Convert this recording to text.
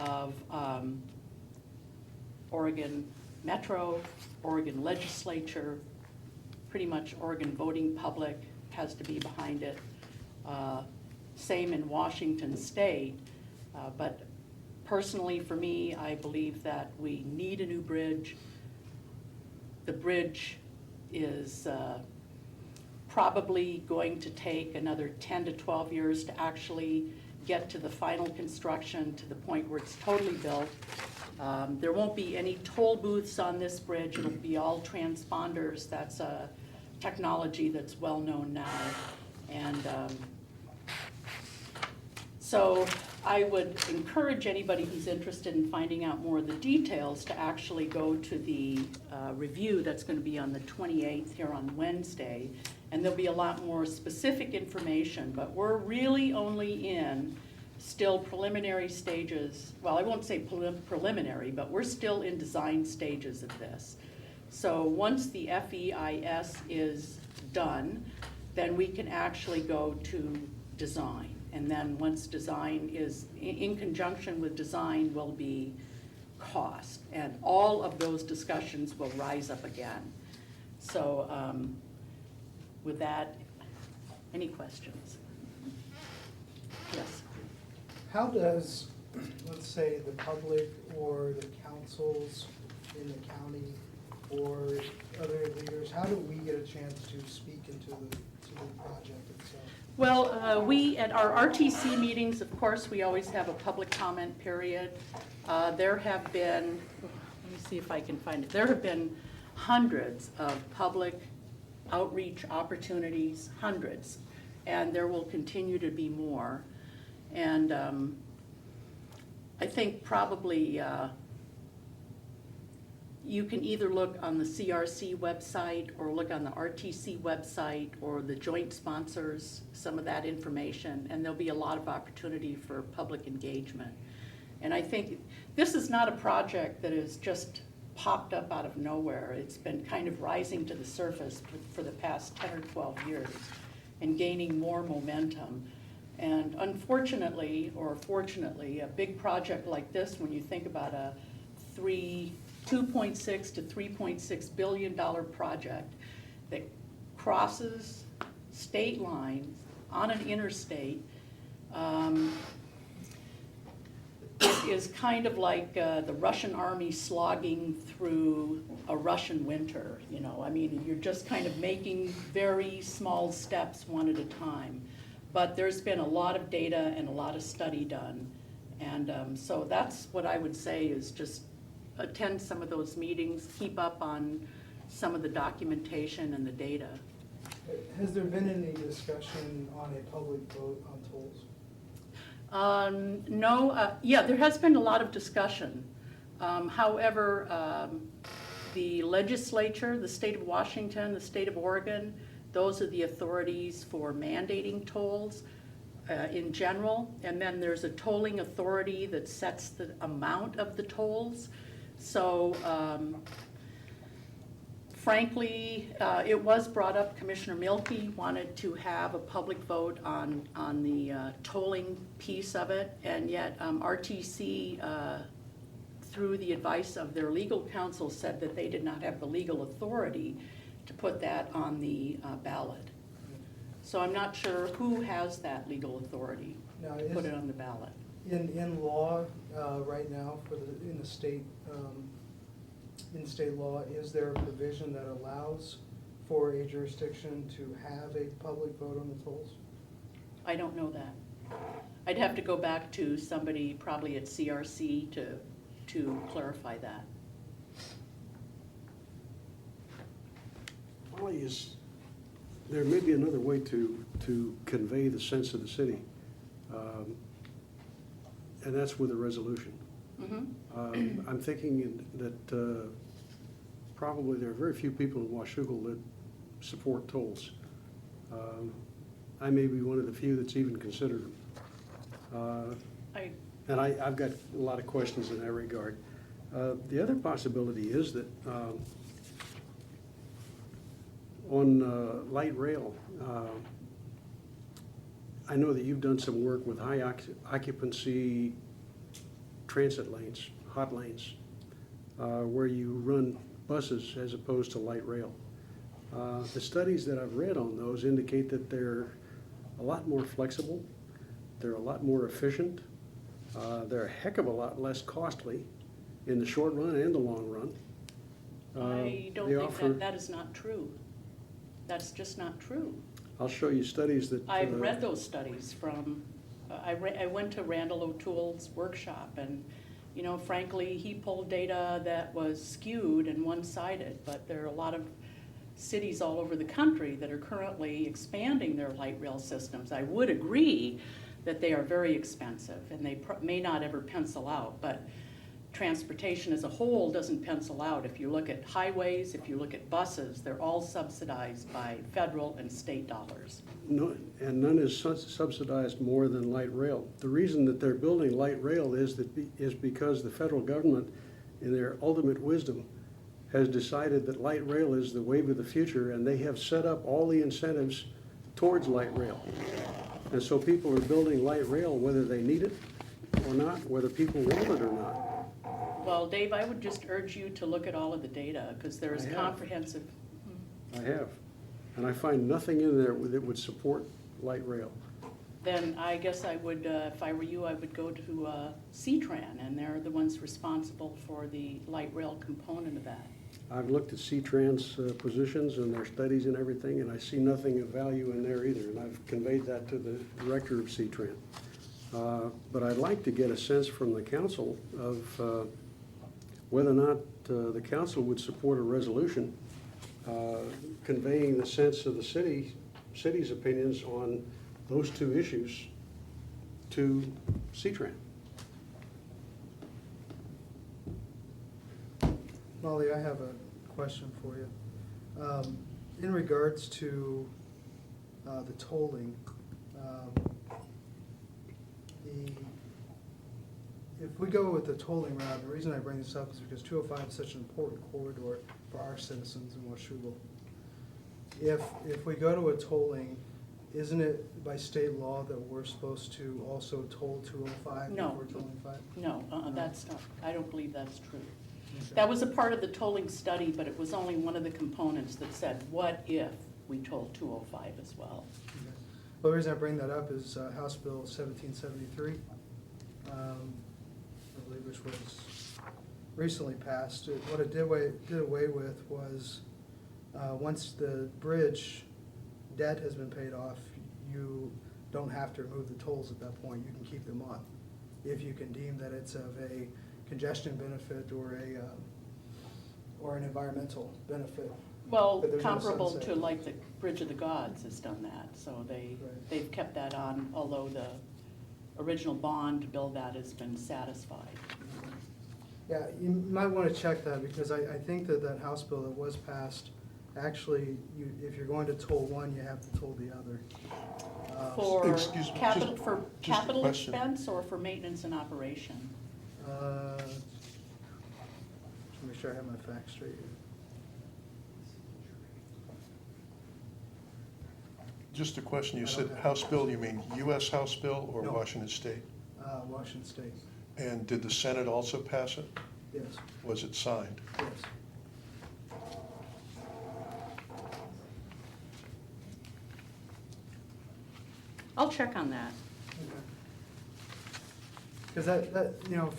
of Oregon Metro, Oregon Legislature, pretty much Oregon voting public has to be behind it. Same in Washington State, but personally for me, I believe that we need a new bridge. The bridge is probably going to take another 10 to 12 years to actually get to the final construction to the point where it's totally built. There won't be any toll booths on this bridge. It'll be all transponders. That's a technology that's well known now. And so I would encourage anybody who's interested in finding out more of the details to actually go to the review that's going to be on the 28th here on Wednesday. And there'll be a lot more specific information, but we're really only in still preliminary stages. Well, I won't say preliminary, but we're still in design stages of this. So once the FEIS is done, then we can actually go to design. And then once design is, in conjunction with design will be cost. And all of those discussions will rise up again. So with that, any questions? Yes. How does, let's say, the public or the councils in the county or other leaders, how do we get a chance to speak into the project itself? Well, we, at our RTC meetings, of course, we always have a public comment period. There have been, let me see if I can find it, there have been hundreds of public outreach opportunities, hundreds, and there will continue to be more. And I think probably you can either look on the CRC website or look on the RTC website or the joint sponsors, some of that information, and there'll be a lot of opportunity for public engagement. And I think this is not a project that has just popped up out of nowhere. It's been kind of rising to the surface for the past 10 or 12 years and gaining more momentum. And unfortunately, or fortunately, a big project like this, when you think about a $2.6 to $3.6 billion project that crosses state lines on an interstate, it is kind of like the Russian army slogging through a Russian winter, you know. I mean, you're just kind of making very small steps one at a time. But there's been a lot of data and a lot of study done. And so that's what I would say is just attend some of those meetings, keep up on some of the documentation and the data. Has there been any discussion on a public vote on tolls? No, yeah, there has been a lot of discussion. However, the legislature, the state of Washington, the state of Oregon, those are the authorities for mandating tolls in general. And then there's a tolling authority that sets the amount of the tolls. So frankly, it was brought up, Commissioner Mielke wanted to have a public vote on the tolling piece of it, and yet RTC, through the advice of their legal counsel, said that they did not have the legal authority to put that on the ballot. So I'm not sure who has that legal authority to put it on the ballot. In law, right now, in state law, is there a provision that allows for a jurisdiction to have a public vote on the tolls? I don't know that. I'd have to go back to somebody probably at CRC to clarify that. Molly, there may be another way to convey the sense of the city, and that's with a resolution. Mm-hmm. I'm thinking that probably there are very few people in Washougal that support tolls. I may be one of the few that's even considered them. And I've got a lot of questions in that regard. The other possibility is that on light rail, I know that you've done some work with high occupancy transit lanes, hot lanes, where you run buses as opposed to light rail. The studies that I've read on those indicate that they're a lot more flexible, they're a lot more efficient, they're a heck of a lot less costly in the short run and the long run. I don't They think offer- that is not true. That's just not true. I'll show you studies that. I've read those studies from, I went to Randall O'Toole's workshop, and, you know, frankly, he pulled data that was skewed and one-sided, but there are a lot of cities all over the country that are currently expanding their light rail systems. I would agree that they are very expensive, and they may not ever pencil out, but transportation as a whole doesn't pencil out. If you look at highways, if you look at buses, they're all subsidized by federal and state dollars. No, and none is subsidized more than light rail. The reason that they're building light rail is because the federal government, in their ultimate wisdom, has decided that light rail is the wave of the future, and they have set up all the incentives towards light rail. And so people are building light rail whether they need it or not, whether people want it or not. Well, Dave, I would just urge you to look at all of the data, because there is I have. comprehensive. I have. And I find nothing in there that would support light rail. Then I guess I would, if I were you, I would go to C-Tran, and they're the ones responsible for the light rail component of that. I've looked at C-Tran's positions and their studies and everything, and I see nothing of value in there either, and I've conveyed that to the director of C-Tran. But I'd like to get a sense from the council of whether or not the council would support a resolution conveying the sense of the city's opinions on those two issues to C-Tran. Molly, I have a question for you. In regards to the tolling, if we go with the tolling route, the reason I bring this up is because 205 is such an important corridor for our citizens in Washougal. If we go to a tolling, isn't it by state law that we're supposed to also toll 205 No. before tolling 5? No, that's not, I don't believe that's true. That was a part of the tolling study, but it was only one of the components that said, what if we told 205 as well? Okay. Well, the reason I bring that up is House Bill 1773, I believe, which was recently passed. What it did away with was, once the bridge debt has been paid off, you don't have to remove the tolls at that point. You can keep them on, if you can deem that it's of a congestion benefit or an environmental benefit. Well, But there's no comparable sunset. to like the Bridge of the Gods has done that, so Right. they've kept that on, although the original bond to build that has been satisfied. Yeah, you might want to check that, because I think that House bill that was passed, actually, if you're going to toll one, you have to toll the other. For Excuse me, capital, just- for just a capital question. expense or for maintenance and operation? Just make sure I have my facts straight here. Just a question, you I said don't have- House bill, you mean US House bill or No. Washington State? Washington State, And did the Senate also pass it? yes, Was it signed? yes. I'll check on that. Because that, for